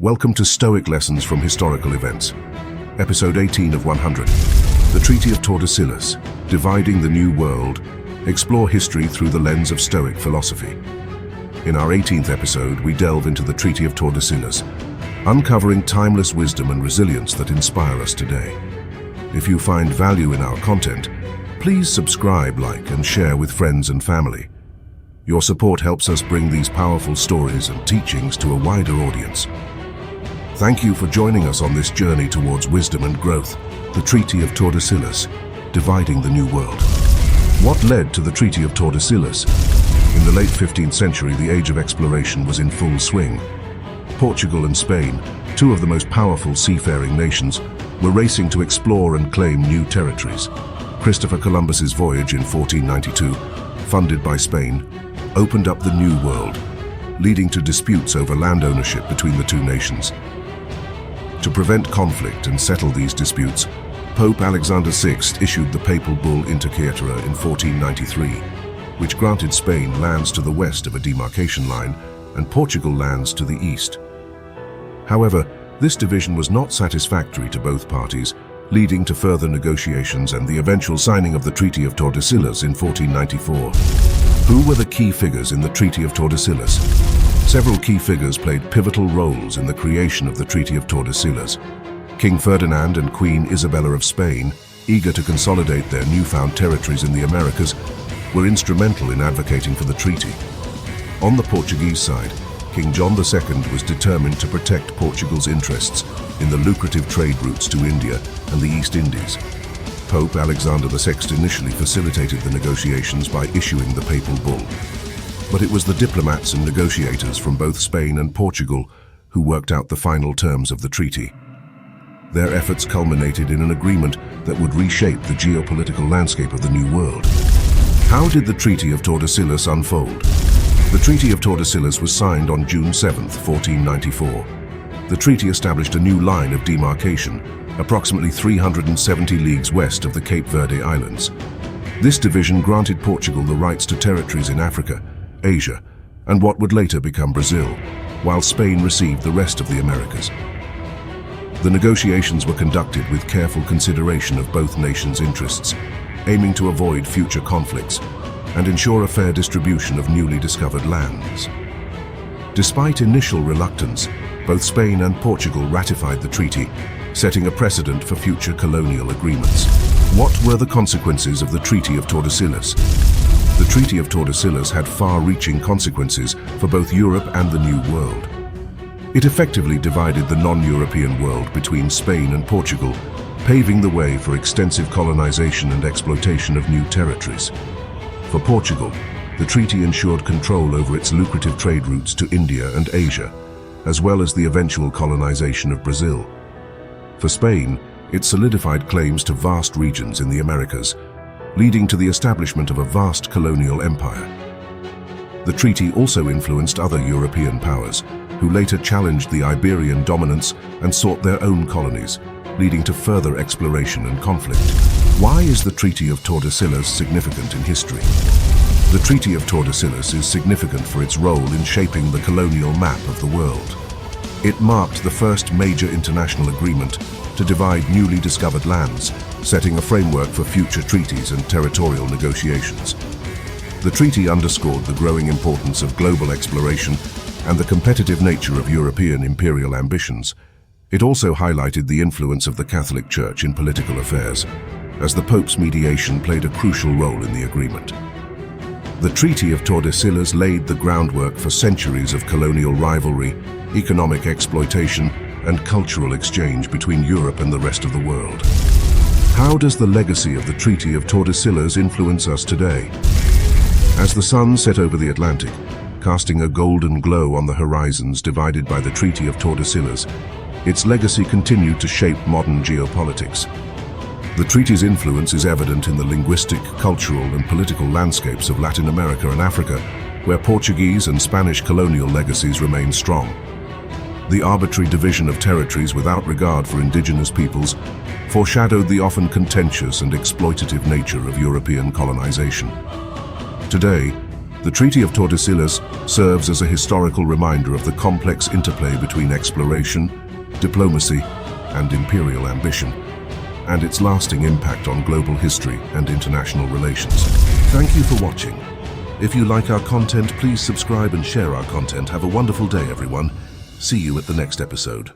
Welcome to Stoic Lessons from Historical Events, Episode 18 of 100, the Treaty of Tordesillas, Dividing the New World, explore history through the lens of Stoic philosophy. In our 18th episode, we delve into the Treaty of Tordesillas, uncovering timeless wisdom and resilience that inspire us today. If you find value in our content, please subscribe, like, and share with friends and family. Your support helps us bring these powerful stories and teachings to a wider audience. Thank you for joining us on this journey towards wisdom and growth, the Treaty of Tordesillas, Dividing the New World. What led to the Treaty of Tordesillas? In the late 15th century, the age of exploration was in full swing. Portugal and Spain, two of the most powerful seafaring nations, were racing to explore and claim new territories. Christopher Columbus's voyage in 1492, funded by Spain, opened up the New World, leading to disputes over land ownership between the two nations. To prevent conflict and settle these disputes, Pope Alexander VI issued the papal bull Inter Caetera in 1493, which granted Spain lands to the west of a demarcation line and Portugal lands to the east. However, this division was not satisfactory to both parties, leading to further negotiations and the eventual signing of the Treaty of Tordesillas in 1494. Who were the key figures in the Treaty of Tordesillas? Several key figures played pivotal roles in the creation of the Treaty of Tordesillas. King Ferdinand and Queen Isabella of Spain, eager to consolidate their newfound territories in the Americas, were instrumental in advocating for the treaty. On the Portuguese side, King John II was determined to protect Portugal's interests in the lucrative trade routes to India and the East Indies. Pope Alexander VI initially facilitated the negotiations by issuing the papal bull. But it was the diplomats and negotiators from both Spain and Portugal who worked out the final terms of the treaty. Their efforts culminated in an agreement that would reshape the geopolitical landscape of the New World. How did the Treaty of Tordesillas unfold? The Treaty of Tordesillas was signed on June 7, 1494. The treaty established a new line of demarcation, approximately 370 leagues west of the Cape Verde Islands. This division granted Portugal the rights to territories in Africa, Asia, and what would later become Brazil, while Spain received the rest of the Americas. The negotiations were conducted with careful consideration of both nations' interests, aiming to avoid future conflicts and ensure a fair distribution of newly discovered lands. Despite initial reluctance, both Spain and Portugal ratified the treaty, setting a precedent for future colonial agreements. What were the consequences of the Treaty of Tordesillas? The Treaty of Tordesillas had far-reaching consequences for both Europe and the New World. It effectively divided the non-European world between Spain and Portugal, paving the way for extensive colonization and exploitation of new territories. For Portugal, the treaty ensured control over its lucrative trade routes to India and Asia, as well as the eventual colonization of Brazil. For Spain, it solidified claims to vast regions in the Americas, leading to the establishment of a vast colonial empire. The treaty also influenced other European powers, who later challenged the Iberian dominance and sought their own colonies, leading to further exploration and conflict. Why is the Treaty of Tordesillas significant in history? The Treaty of Tordesillas is significant for its role in shaping the colonial map of the world. It marked the first major international agreement to divide newly discovered lands, setting a framework for future treaties and territorial negotiations. The treaty underscored the growing importance of global exploration and the competitive nature of European imperial ambitions. It also highlighted the influence of the Catholic Church in political affairs, as the Pope's mediation played a crucial role in the agreement. The Treaty of Tordesillas laid the groundwork for centuries of colonial rivalry, economic exploitation, and cultural exchange between Europe and the rest of the world. How does the legacy of the Treaty of Tordesillas influence us today? As the sun set over the Atlantic, casting a golden glow on the horizons divided by the Treaty of Tordesillas, its legacy continued to shape modern geopolitics. The treaty's influence is evident in the linguistic, cultural, and political landscapes of Latin America and Africa, where Portuguese and Spanish colonial legacies remain strong. The arbitrary division of territories without regard for indigenous peoples foreshadowed the often contentious and exploitative nature of European colonization. Today, The Treaty of Tordesillas serves as a historical reminder of the complex interplay between exploration, diplomacy, and imperial ambition, and its lasting impact on global history and international relations. Thank you for watching. If you like our content, please subscribe and share our content. Have a wonderful day, everyone. See you at the next episode.